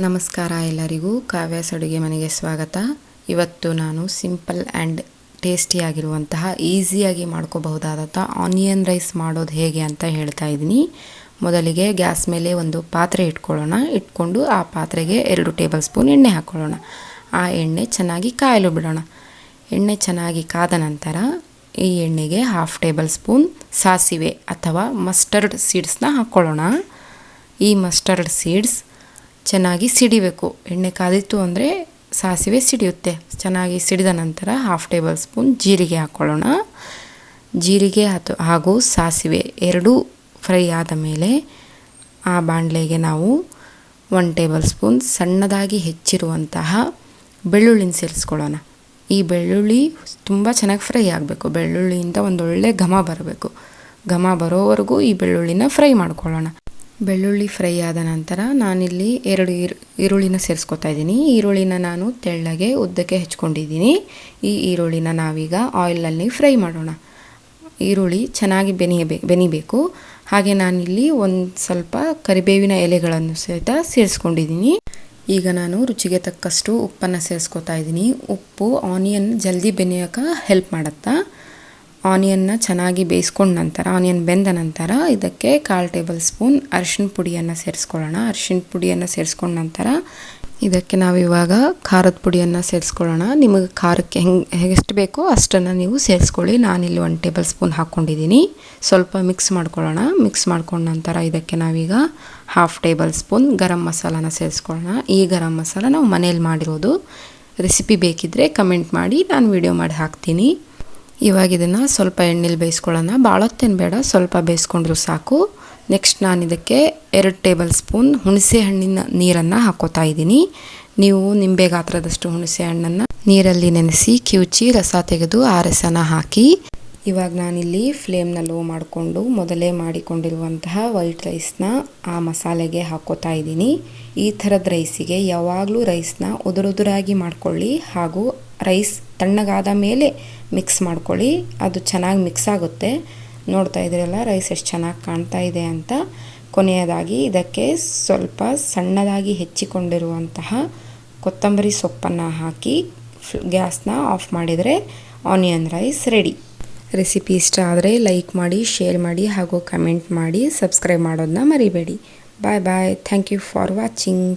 ನಮಸ್ಕಾರ ಎಲ್ಲರಿಗೂ ಕಾವ್ಯಾಸ್ ಅಡುಗೆ ಮನೆಗೆ ಸ್ವಾಗತ. ಇವತ್ತು ನಾನು ಸಿಂಪಲ್ ಆ್ಯಂಡ್ ಟೇಸ್ಟಿಯಾಗಿರುವಂತಹ ಈಸಿಯಾಗಿ ಮಾಡ್ಕೋಬಹುದಾದಂಥ ಆನಿಯನ್ ರೈಸ್ ಮಾಡೋದು ಹೇಗೆ ಅಂತ ಹೇಳ್ತಾ ಇದ್ದೀನಿ. ಮೊದಲಿಗೆ ಗ್ಯಾಸ್ ಮೇಲೆ ಒಂದು ಪಾತ್ರೆ ಇಟ್ಕೊಂಡು ಆ ಪಾತ್ರೆಗೆ 2 ಟೇಬಲ್ ಸ್ಪೂನ್ ಎಣ್ಣೆ ಹಾಕ್ಕೊಳ್ಳೋಣ. ಆ ಎಣ್ಣೆ ಚೆನ್ನಾಗಿ ಕಾಯಲು ಬಿಡೋಣ. ಎಣ್ಣೆ ಚೆನ್ನಾಗಿ ಕಾದ ನಂತರ ಈ ಎಣ್ಣೆಗೆ 1/2 ಟೇಬಲ್ ಸ್ಪೂನ್ ಸಾಸಿವೆ ಅಥವಾ ಮಸ್ಟರ್ಡ್ ಸೀಡ್ಸ್ನ ಹಾಕ್ಕೊಳ್ಳೋಣ. ಈ ಮಸ್ಟರ್ಡ್ ಸೀಡ್ಸ್ ಚೆನ್ನಾಗಿ ಸಿಡಿಬೇಕು. ಎಣ್ಣೆ ಕಾದಿತ್ತು ಅಂದರೆ ಸಾಸಿವೆ ಸಿಡಿಯುತ್ತೆ. ಚೆನ್ನಾಗಿ ಸಿಡಿದ ನಂತರ 1/2 ಟೇಬಲ್ ಸ್ಪೂನ್ ಜೀರಿಗೆ ಹಾಕ್ಕೊಳ್ಳೋಣ. ಜೀರಿಗೆ ಹಾಗೂ ಸಾಸಿವೆ ಎರಡೂ ಫ್ರೈ ಆದ ಮೇಲೆ ಆ ಬಾಣಲೆಗೆ ನಾವು 1 ಟೇಬಲ್ ಸ್ಪೂನ್ ಸಣ್ಣದಾಗಿ ಹೆಚ್ಚಿರುವಂತಹ ಬೆಳ್ಳುಳ್ಳಿನ ಸೇರಿಸ್ಕೊಳ್ಳೋಣ. ಈ ಬೆಳ್ಳುಳ್ಳಿ ತುಂಬ ಚೆನ್ನಾಗಿ ಫ್ರೈ ಆಗಬೇಕು. ಬೆಳ್ಳುಳ್ಳಿಯಿಂದ ಒಂದೊಳ್ಳೆ ಘಮ ಬರಬೇಕು. ಘಮ ಬರೋವರೆಗೂ ಈ ಬೆಳ್ಳುಳ್ಳಿನ ಫ್ರೈ ಮಾಡ್ಕೊಳ್ಳೋಣ. ಬೆಳ್ಳುಳ್ಳಿ ಫ್ರೈ ಆದ ನಂತರ ನಾನಿಲ್ಲಿ 2 ಈರುಳ್ಳಿನ ಸೇರಿಸ್ಕೊತಾ ಇದ್ದೀನಿ. ಈರುಳ್ಳಿನ ನಾನು ತೆಳ್ಳಗೆ ಉದ್ದಕ್ಕೆ ಹೆಚ್ಕೊಂಡಿದ್ದೀನಿ. ಈ ಈರುಳ್ಳಿನ ನಾವೀಗ ಆಯಿಲಲ್ಲಿ ಫ್ರೈ ಮಾಡೋಣ. ಈರುಳ್ಳಿ ಚೆನ್ನಾಗಿ ಬೆನಿಬೇಕು. ಹಾಗೆ ನಾನಿಲ್ಲಿ ಒಂದು ಸ್ವಲ್ಪ ಕರಿಬೇವಿನ ಎಲೆಗಳನ್ನು ಸಹಿತ ಸೇರಿಸ್ಕೊಂಡಿದ್ದೀನಿ. ಈಗ ನಾನು ರುಚಿಗೆ ತಕ್ಕಷ್ಟು ಉಪ್ಪನ್ನು ಸೇರಿಸ್ಕೊತಾ ಇದ್ದೀನಿ. ಉಪ್ಪು ಆನಿಯನ್ ಜಲ್ದಿ ಬೆನೆಯೋಕೆ ಹೆಲ್ಪ್ ಮಾಡುತ್ತಾ. ಆನಿಯನ್ನ ಚೆನ್ನಾಗಿ ಬೇಯಿಸ್ಕೊಂಡ ನಂತರ ಆನಿಯನ್ ಬೆಂದ ನಂತರ ಇದಕ್ಕೆ 1/4 ಟೇಬಲ್ ಸ್ಪೂನ್ ಅರಿಶಿನ ಪುಡಿಯನ್ನು ಸೇರಿಸ್ಕೊಳ್ಳೋಣ. ಅರಿಶಿನ ಪುಡಿಯನ್ನು ಸೇರಿಸ್ಕೊಂಡ ನಂತರ ಇದಕ್ಕೆ ನಾವಿವಾಗ ಖಾರದ ಪುಡಿಯನ್ನು ಸೇರಿಸ್ಕೊಳ್ಳೋಣ. ನಿಮಗೆ ಖಾರಕ್ಕೆ ಎಷ್ಟು ಬೇಕೋ ಅಷ್ಟನ್ನು ನೀವು ಸೇರಿಸ್ಕೊಳ್ಳಿ. ನಾನಿಲ್ಲಿ 1 ಟೇಬಲ್ ಸ್ಪೂನ್ ಹಾಕ್ಕೊಂಡಿದ್ದೀನಿ. ಸ್ವಲ್ಪ ಮಿಕ್ಸ್ ಮಾಡ್ಕೊಳ್ಳೋಣ. ಮಿಕ್ಸ್ ಮಾಡ್ಕೊಂಡ ನಂತರ ಇದಕ್ಕೆ ನಾವೀಗ 1/2 ಟೇಬಲ್ ಸ್ಪೂನ್ ಗರಂ ಮಸಾಲಾನ ಸೇರಿಸ್ಕೊಳ್ಳೋಣ. ಈ ಗರಂ ಮಸಾಲ ನಾವು ಮನೇಲಿ ಮಾಡಿರೋದು. ರೆಸಿಪಿ ಬೇಕಿದ್ದರೆ ಕಮೆಂಟ್ ಮಾಡಿ, ನಾನು ವಿಡಿಯೋ ಮಾಡಿ ಹಾಕ್ತೀನಿ. ಇವಾಗ ಇದನ್ನು ಸ್ವಲ್ಪ ಎಣ್ಣೆಲಿ ಬೇಯಿಸ್ಕೊಳ್ಳೋಣ. ಭಾಳ ಹೊತ್ತೇನು ಬೇಡ, ಸ್ವಲ್ಪ ಬೇಯಿಸ್ಕೊಂಡ್ರೂ ಸಾಕು. ನೆಕ್ಸ್ಟ್ ನಾನು ಇದಕ್ಕೆ 2 ಟೇಬಲ್ ಸ್ಪೂನ್ ಹುಣಸೆ ಹಣ್ಣಿನ ನೀರನ್ನು ಹಾಕೋತಾ ಇದ್ದೀನಿ. ನೀವು ನಿಂಬೆ ಗಾತ್ರದಷ್ಟು ಹುಣಸೆ ಹಣ್ಣನ್ನು ನೀರಲ್ಲಿ ನೆನೆಸಿ ಕಿವುಚಿ ರಸ ತೆಗೆದು ಆ ರಸನ ಹಾಕಿ. ಇವಾಗ ನಾನಿಲ್ಲಿ ಫ್ಲೇಮ್ನ ಲೋ ಮಾಡಿಕೊಂಡು ಮೊದಲೇ ಮಾಡಿಕೊಂಡಿರುವಂತಹ ವೈಟ್ ರೈಸ್ನ ಆ ಮಸಾಲೆಗೆ ಹಾಕೋತಾ ಇದ್ದೀನಿ. ಈ ಥರದ ರೈಸಿಗೆ ಯಾವಾಗಲೂ ರೈಸ್ನ ಉದುರಾಗಿ ಮಾಡ್ಕೊಳ್ಳಿ ಹಾಗೂ ರೈಸ್ ತಣ್ಣಗಾದ ಮೇಲೆ ಮಿಕ್ಸ್ ಮಾಡ್ಕೊಳ್ಳಿ. ಅದು ಚೆನ್ನಾಗಿ ಮಿಕ್ಸ್ ಆಗುತ್ತೆ. ನೋಡ್ತಾ ಇದ್ದೀರಲ್ಲ ರೈಸ್ ಎಷ್ಟು ಚೆನ್ನಾಗಿ ಕಾಣ್ತಾ ಇದೆ ಅಂತ. ಕೊನೆಯದಾಗಿ ಇದಕ್ಕೆ ಸ್ವಲ್ಪ ಸಣ್ಣದಾಗಿ ಹೆಚ್ಚಿಕೊಂಡಿರುವಂತಹ ಕೊತ್ತಂಬರಿ ಸೊಪ್ಪನ್ನು ಹಾಕಿ ಗ್ಯಾಸ್ನ ಆಫ್ ಮಾಡಿದರೆ ಆನಿಯನ್ ರೈಸ್ ರೆಡಿ. ರೆಸಿಪಿ ಇಷ್ಟ ಆದರೆ ಲೈಕ್ ಮಾಡಿ, ಶೇರ್ ಮಾಡಿ ಹಾಗೂ ಕಮೆಂಟ್ ಮಾಡಿ. ಸಬ್ಸ್ಕ್ರೈಬ್ ಮಾಡೋದನ್ನ ಮರಿಬೇಡಿ. Bye bye. Thank you for watching.